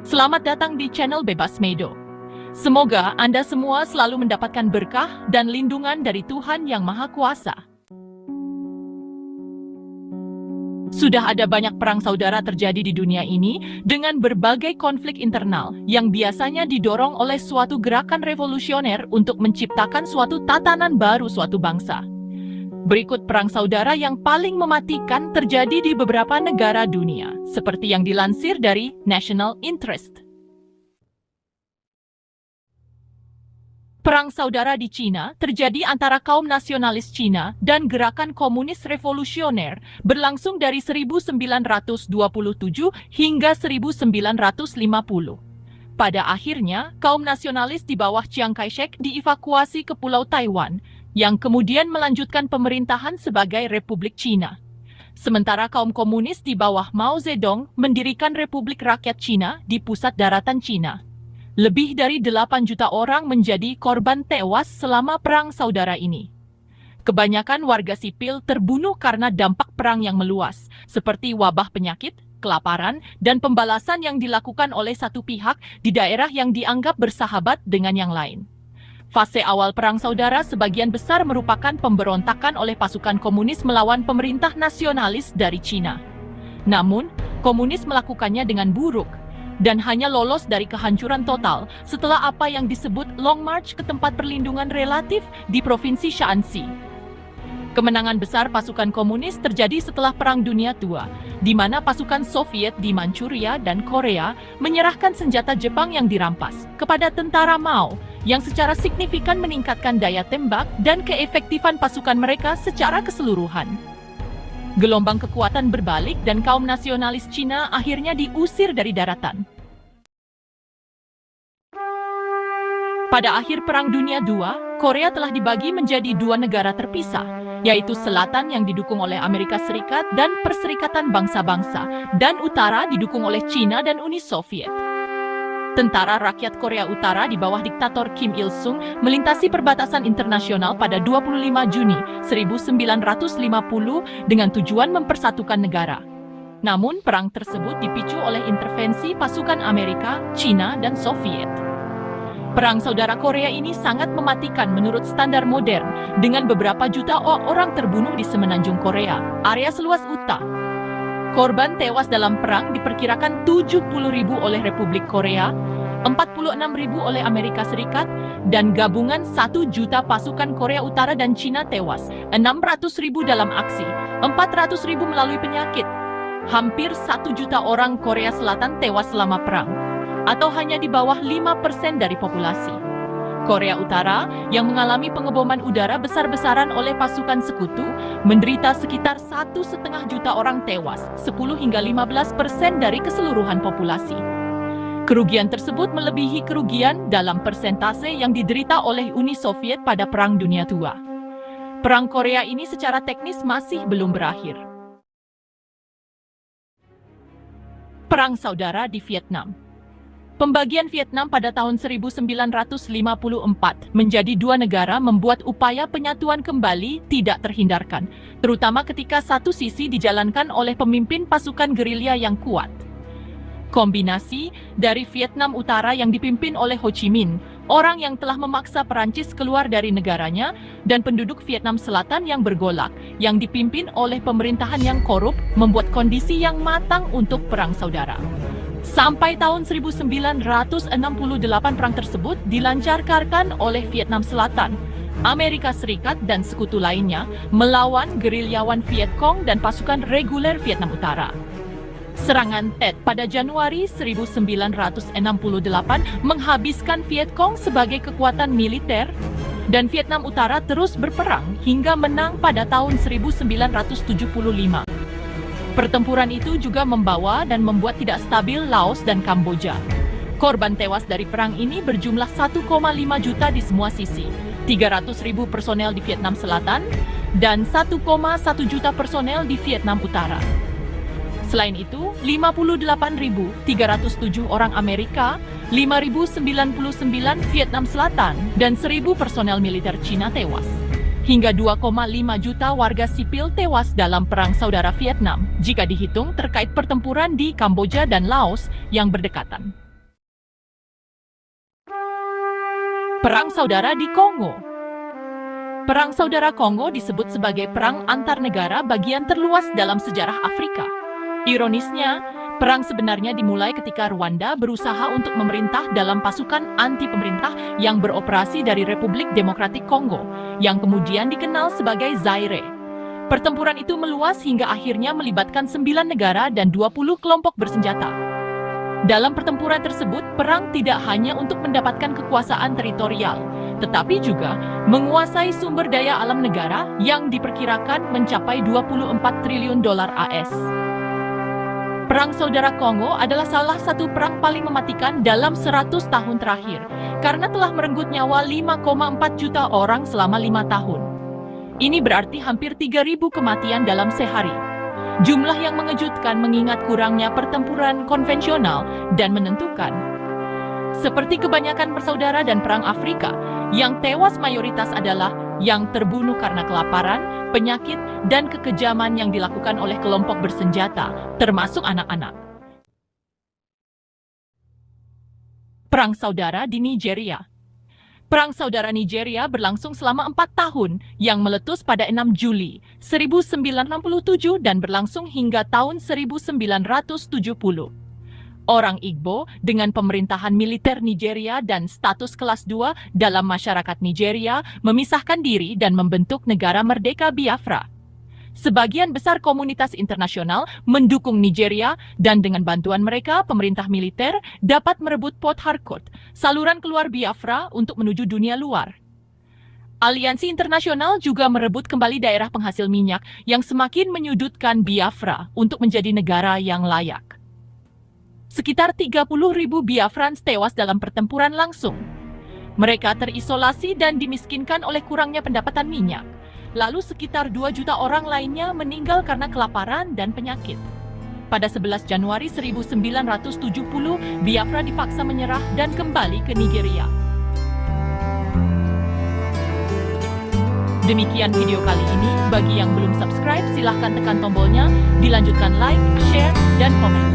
Selamat datang di channel Bebas Medo. Semoga Anda semua selalu mendapatkan berkah dan lindungan dari Tuhan Yang Maha Kuasa. Sudah ada banyak perang saudara terjadi di dunia ini dengan berbagai konflik internal yang biasanya didorong oleh suatu gerakan revolusioner untuk menciptakan suatu tatanan baru suatu bangsa. Berikut perang saudara yang paling mematikan terjadi di beberapa negara dunia, seperti yang dilansir dari National Interest. Perang saudara di Cina terjadi antara kaum nasionalis Cina dan gerakan komunis revolusioner berlangsung dari 1927 hingga 1950. Pada akhirnya, kaum nasionalis di bawah Chiang Kai-shek dievakuasi ke Pulau Taiwan, yang kemudian melanjutkan pemerintahan sebagai Republik Cina. Sementara kaum komunis di bawah Mao Zedong mendirikan Republik Rakyat Cina di pusat daratan Cina. Lebih dari 8 juta orang menjadi korban tewas selama perang saudara ini. Kebanyakan warga sipil terbunuh karena dampak perang yang meluas, seperti wabah penyakit, kelaparan, dan pembalasan yang dilakukan oleh satu pihak di daerah yang dianggap bersahabat dengan yang lain. Fase awal perang saudara sebagian besar merupakan pemberontakan oleh pasukan komunis melawan pemerintah nasionalis dari Cina. Namun, komunis melakukannya dengan buruk dan hanya lolos dari kehancuran total setelah apa yang disebut Long March ke tempat perlindungan relatif di Provinsi Shaanxi. Kemenangan besar pasukan komunis terjadi setelah Perang Dunia II, di mana pasukan Soviet di Manchuria dan Korea menyerahkan senjata Jepang yang dirampas kepada tentara Mao, yang secara signifikan meningkatkan daya tembak dan keefektifan pasukan mereka secara keseluruhan. Gelombang kekuatan berbalik dan kaum nasionalis Cina akhirnya diusir dari daratan. Pada akhir Perang Dunia II, Korea telah dibagi menjadi dua negara terpisah, yaitu Selatan yang didukung oleh Amerika Serikat dan Perserikatan Bangsa-Bangsa, dan Utara didukung oleh Cina dan Uni Soviet. Tentara Rakyat Korea Utara di bawah diktator Kim Il-sung melintasi perbatasan internasional pada 25 Juni 1950 dengan tujuan mempersatukan negara. Namun, perang tersebut dipicu oleh intervensi pasukan Amerika, Cina, dan Soviet. Perang saudara Korea ini sangat mematikan menurut standar modern, dengan beberapa juta orang terbunuh di semenanjung Korea, area seluas Utah. Korban tewas dalam perang diperkirakan 70.000 oleh Republik Korea, 46.000 oleh Amerika Serikat, dan gabungan 1 juta pasukan Korea Utara dan Cina tewas, 600.000 dalam aksi, 400.000 melalui penyakit. Hampir 1 juta orang Korea Selatan tewas selama perang, atau hanya di bawah 5% dari populasi. Korea Utara, yang mengalami pengeboman udara besar-besaran oleh pasukan sekutu, menderita sekitar 1,5 juta orang tewas, 10 hingga 15% dari keseluruhan populasi. Kerugian tersebut melebihi kerugian dalam persentase yang diderita oleh Uni Soviet pada Perang Dunia II. Perang Korea ini secara teknis masih belum berakhir. Perang saudara di Vietnam. Pembagian Vietnam pada tahun 1954 menjadi dua negara membuat upaya penyatuan kembali tidak terhindarkan, terutama ketika satu sisi dijalankan oleh pemimpin pasukan gerilya yang kuat. Kombinasi dari Vietnam Utara yang dipimpin oleh Ho Chi Minh, orang yang telah memaksa Perancis keluar dari negaranya, dan penduduk Vietnam Selatan yang bergolak, yang dipimpin oleh pemerintahan yang korup, membuat kondisi yang matang untuk perang saudara. Sampai tahun 1968 perang tersebut dilancarkan oleh Vietnam Selatan, Amerika Serikat dan sekutu lainnya melawan gerilyawan Viet Cong dan pasukan reguler Vietnam Utara. Serangan Tet pada Januari 1968 menghabiskan Viet Cong sebagai kekuatan militer, dan Vietnam Utara terus berperang hingga menang pada tahun 1975. Pertempuran itu juga membawa dan membuat tidak stabil Laos dan Kamboja. Korban tewas dari perang ini berjumlah 1,5 juta di semua sisi, 300.000 personel di Vietnam Selatan, dan 1,1 juta personel di Vietnam Utara. Selain itu, 58.307 orang Amerika, 5.099 Vietnam Selatan, dan 1.000 personel militer Cina tewas. Hingga 2,5 juta warga sipil tewas dalam Perang Saudara Vietnam, jika dihitung terkait pertempuran di Kamboja dan Laos yang berdekatan. Perang Saudara di Kongo. Perang Saudara Kongo disebut sebagai perang antar negara bagian terluas dalam sejarah Afrika. Ironisnya, perang sebenarnya dimulai ketika Rwanda berusaha untuk memerintah dalam pasukan anti-pemerintah yang beroperasi dari Republik Demokratik Kongo, yang kemudian dikenal sebagai Zaire. Pertempuran itu meluas hingga akhirnya melibatkan 9 negara dan 20 kelompok bersenjata. Dalam pertempuran tersebut, perang tidak hanya untuk mendapatkan kekuasaan teritorial, tetapi juga menguasai sumber daya alam negara yang diperkirakan mencapai 24 triliun dolar AS. Perang Saudara Kongo adalah salah satu perang paling mematikan dalam 100 tahun terakhir, karena telah merenggut nyawa 5,4 juta orang selama 5 tahun. Ini berarti hampir 3.000 kematian dalam sehari. Jumlah yang mengejutkan mengingat kurangnya pertempuran konvensional dan menentukan. Seperti kebanyakan bersaudara dan perang Afrika, yang tewas mayoritas adalah yang terbunuh karena kelaparan, penyakit, dan kekejaman yang dilakukan oleh kelompok bersenjata, termasuk anak-anak. Perang Saudara di Nigeria. Perang Saudara Nigeria berlangsung selama 4 tahun, yang meletus pada 6 Juli 1967 dan berlangsung hingga tahun 1970. Orang Igbo dengan pemerintahan militer Nigeria dan status kelas 2 dalam masyarakat Nigeria memisahkan diri dan membentuk negara merdeka Biafra. Sebagian besar komunitas internasional mendukung Nigeria dan dengan bantuan mereka, pemerintah militer dapat merebut Port Harcourt, saluran keluar Biafra untuk menuju dunia luar. Aliansi internasional juga merebut kembali daerah penghasil minyak yang semakin menyudutkan Biafra untuk menjadi negara yang layak. Sekitar 30.000 Biafrans tewas dalam pertempuran langsung. Mereka terisolasi dan dimiskinkan oleh kurangnya pendapatan minyak. Lalu sekitar 2 juta orang lainnya meninggal karena kelaparan dan penyakit. Pada 11 Januari 1970, Biafra dipaksa menyerah dan kembali ke Nigeria. Demikian video kali ini. Bagi yang belum subscribe, silahkan tekan tombolnya, dilanjutkan like, share, dan komen.